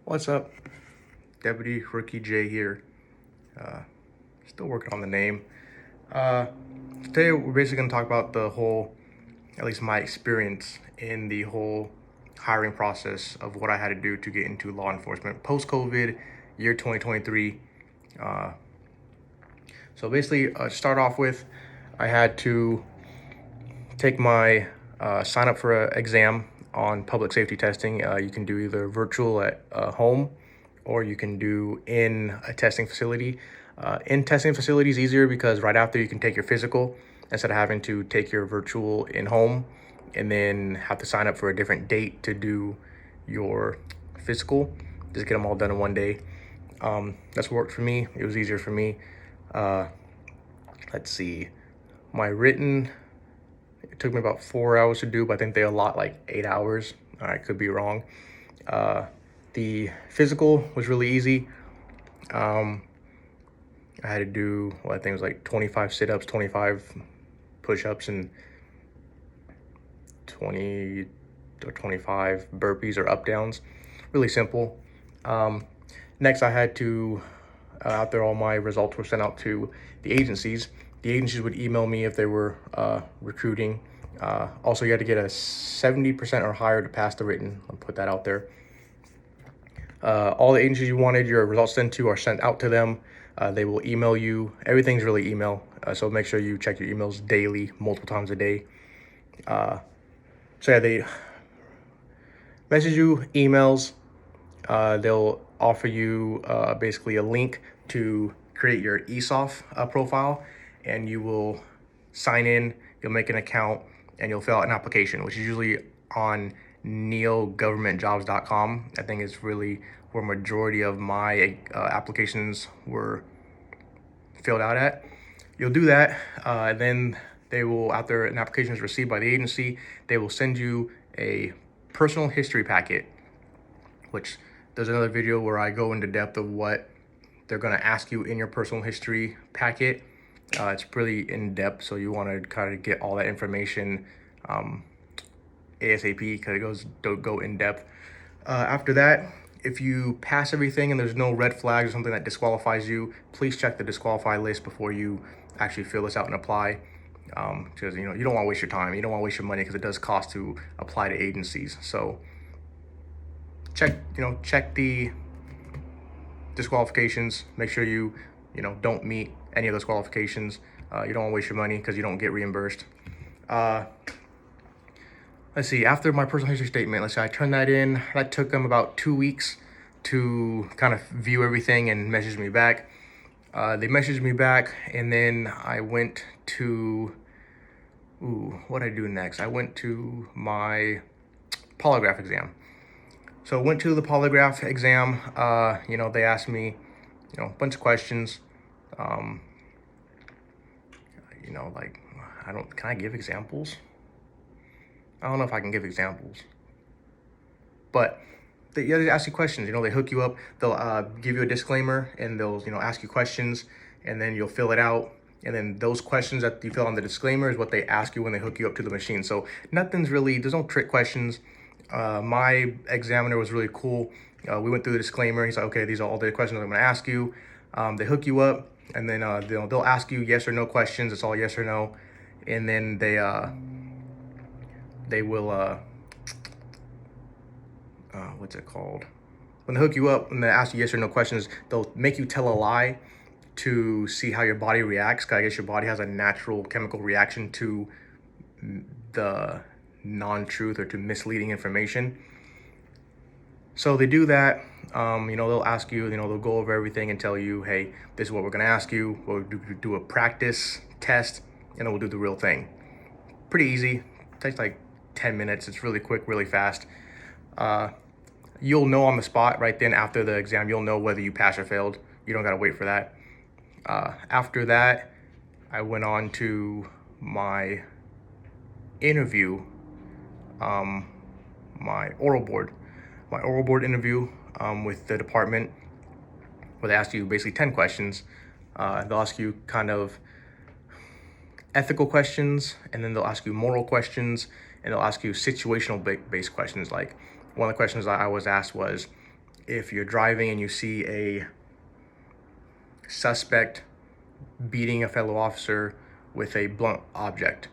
What's up? Deputy Rookie J here. Uh, Still working on the name. Uh, Today we're basically going to talk about the whole, at least my experience in the whole hiring process of what I had to do to get into law enforcement post-COVID, year 2023. So basically, start off with, I had to take my sign up for an exam on public safety testing. You can do either virtual at home or you can do in a testing facility. In testing facility is easier because right after you can take your physical instead of having to take your virtual in home and then have to sign up for a different date to do your physical. Just get them all done in one day. That's what worked for me. It was easier for me. Let's see. My written, it took me about 4 hours to do, but I think they allot like 8 hours. I could be wrong. The physical was really easy. I had to do, well, I think it was like 25 sit-ups, 25 push-ups, and 20 or 25 burpees or up-downs. Really simple. Next, I had to, after all my results were sent out to the agencies would email me if they were recruiting. Also, you had to get a 70% or higher to pass the written. I'll put that out there. All the agencies you wanted your results sent to are sent out to them. They will email you. Everything's really email. So make sure you check your emails daily, multiple times a day. So yeah, they message you emails. They'll offer you basically a link to create your ESOF profile, and you will sign in, you'll make an account, and you'll fill out an application, which is usually on neogovernmentjobs.com. I think it's really where majority of my applications were filled out at. You'll do that, and then they will, after an application is received by the agency, they will send you a personal history packet, which there's another video where I go into depth of what they're going to ask you in your personal history packet. It's pretty in depth, so you want to kind of get all that information ASAP because it goes go in depth. After that, if you pass everything and there's no red flags or something that disqualifies you, please check the disqualify list before you actually fill this out and apply. Because you don't want to waste your time, you don't want to waste your money because it does cost to apply to agencies. So check the disqualifications. Make sure you don't meet any of those qualifications. You don't want to waste your money because you don't get reimbursed. Let's see, after my personal history statement, let's say I turned that in. That took them about 2 weeks to kind of view everything and message me back. They messaged me back, and then I went to, what did I do next? I went to my polygraph exam. So I went to the polygraph exam. They asked me, a bunch of questions. Can I give examples? I don't know if I can give examples. But they ask you questions. They hook you up. They'll give you a disclaimer, and they'll ask you questions, and then you'll fill it out. And then those questions that you fill on the disclaimer is what they ask you when they hook you up to the machine. So there's no trick questions. My examiner was really cool. We went through the disclaimer. He's like, okay, these are all the questions I'm going to ask you. They hook you up, and then they'll ask you yes or no questions. It's all yes or no, and then they will what's it called? When they hook you up and they ask you yes or no questions, they'll make you tell a lie to see how your body reacts. Cause I guess your body has a natural chemical reaction to the non-truth or to misleading information. So they do that. They'll ask you, they'll go over everything and tell you, hey, this is what we're going to ask you. We'll do a practice test, and then we'll do the real thing. Pretty easy. It takes like 10 minutes. It's really quick, really fast. You'll know on the spot right then after the exam. You'll know whether you passed or failed. You don't got to wait for that. After that, I went on to my interview, my oral board interview with the department, where they ask you basically 10 questions. They'll ask you kind of ethical questions, and then they'll ask you moral questions, and they'll ask you situational based questions. Like one of the questions I was asked was, if you're driving and you see a suspect beating a fellow officer with a blunt object,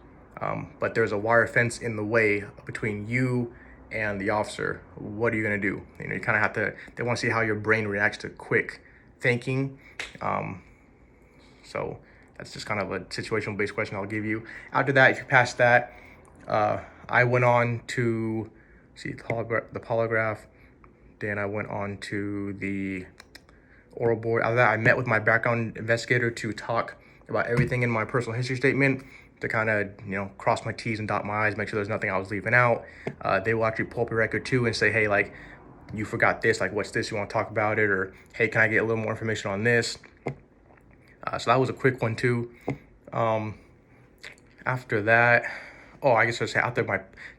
but there's a wire fence in the way between you and the officer. What are you gonna do? You know, you kind of have to. They want to see how your brain reacts to quick thinking. So that's just kind of a situational based question I'll give you. After that, if you pass that, I went on to see the polygraph. Then I went on to the oral board. After that, I met with my background investigator to talk about everything in my personal history statement, to kind of, you know, cross my T's and dot my I's, make sure there's nothing I was leaving out. They will actually pull up a record too and say, hey, like, you forgot this, like, what's this, you want to talk about it? Or, hey, can I get a little more information on this? So that was a quick one too. After that, I guess I say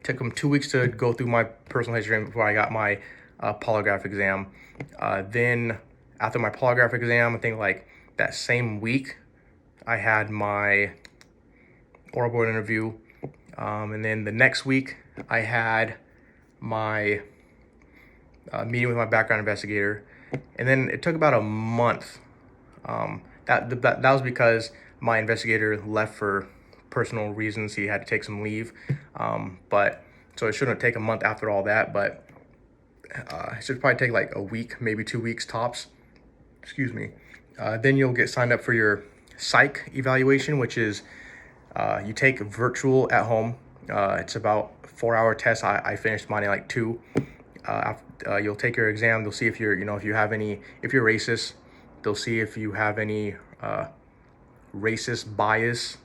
took them 2 weeks to go through my personal history before I got my polygraph exam. Then after my polygraph exam, I think like that same week, I had my oral board interview. And then the next week, I had my meeting with my background investigator. And then it took about a month. That was because my investigator left for personal reasons. He had to take some leave. But so it shouldn't take a month after all that, but it should probably take like a week, maybe 2 weeks tops. Excuse me. Then you'll get signed up for your psych evaluation, which is you take virtual at home. It's about a 4-hour test. I finished mine in like 2. You'll take your exam. They'll see if you're, if you're racist. They'll see if you have any racist bias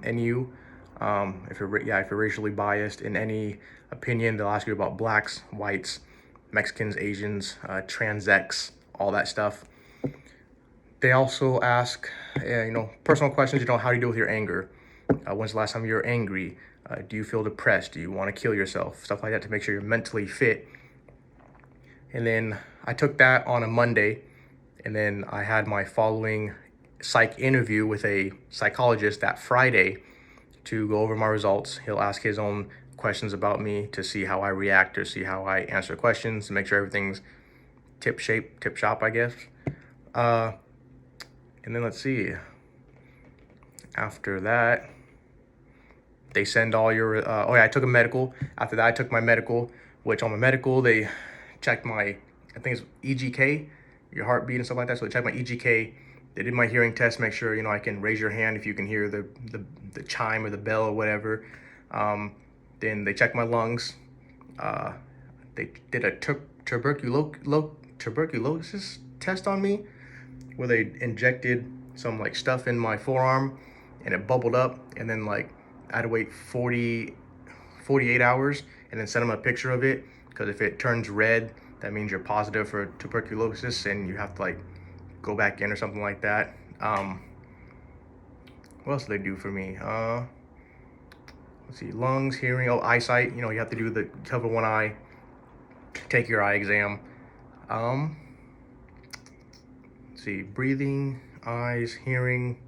in you. If you're racially biased in any opinion, they'll ask you about blacks, whites, Mexicans, Asians, transx, all that stuff. They also ask, personal questions. How do you deal with your anger? When's the last time you were angry? Do you feel depressed? Do you want to kill yourself? Stuff like that to make sure you're mentally fit. And then I took that on a Monday, and then I had my following psych interview with a psychologist that Friday to go over my results. He'll ask his own questions about me to see how I react or see how I answer questions to make sure everything's tip shop, I guess. And then let's see. After that, they send all your, I took a medical. After that, I took my medical, which on my medical, they checked my, I think it's EGK, your heartbeat and stuff like that. So they checked my EGK. They did my hearing test, make sure, I can raise your hand if you can hear the chime or the bell or whatever. Then they checked my lungs. They did a tuberculosis test on me, where they injected some like stuff in my forearm and it bubbled up, and then like I had to wait 48 hours and then send them a picture of it, because if it turns red, that means you're positive for tuberculosis and you have to like go back in or something like that. What else did they do for me? Let's see, lungs, hearing, eyesight. You have to do the cover one eye, take your eye exam. Let's see, breathing, eyes, hearing.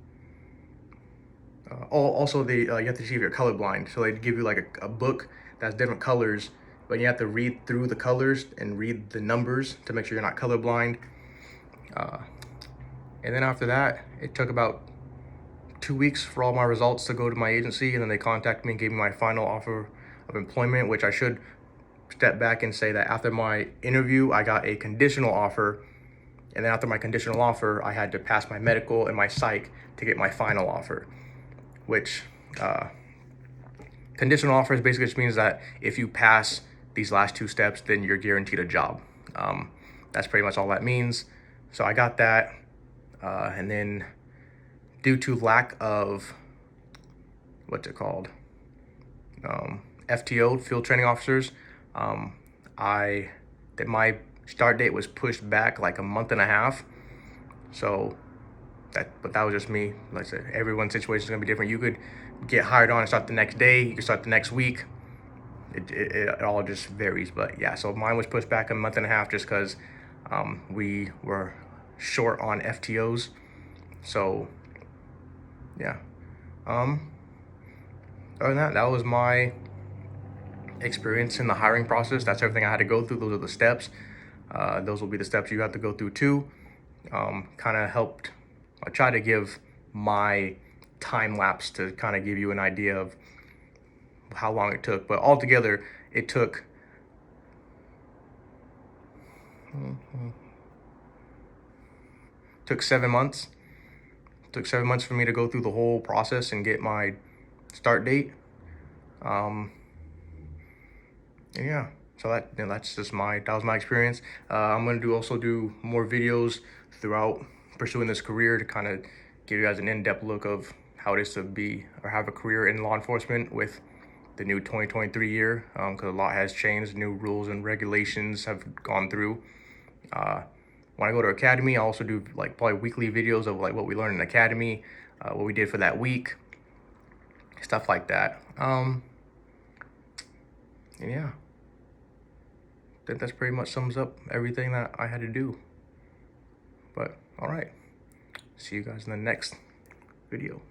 Also, you have to see if you're colorblind. So they give you like a book that's different colors, but you have to read through the colors and read the numbers to make sure you're not colorblind. And then after that, it took about 2 weeks for all my results to go to my agency, and then they contacted me and gave me my final offer of employment, which I should step back and say that after my interview, I got a conditional offer. And then after my conditional offer, I had to pass my medical and my psych to get my final offer, which conditional offers basically just means that if you pass these last 2 steps, then you're guaranteed a job. That's pretty much all that means. So I got that. And then due to lack of, FTO, field training officers, my start date was pushed back like a month and a half. So but that was just me. Like I said, everyone's situation is gonna be different. You could get hired on and start the next day. You could start the next week. It all just varies. But yeah, so mine was pushed back a month and a half just because we were short on FTOs. So yeah. Other than that was my experience in the hiring process. That's everything I had to go through. Those are the steps. Those will be the steps you have to go through too. Kind of helped, I try to give my time lapse to kind of give you an idea of how long it took, but altogether it took 7 months. It took 7 months for me to go through the whole process and get my start date. And yeah, so that's just that was my experience. I'm gonna also do more videos throughout pursuing this career to kind of give you guys an in-depth look of how it is to be or have a career in law enforcement with the new 2023 year, because a lot has changed. New rules and regulations have gone through. When I go to academy, I also do like probably weekly videos of like what we learned in academy, what we did for that week, stuff like that. And yeah, I think that's pretty much sums up everything that I had to do. But all right, see you guys in the next video.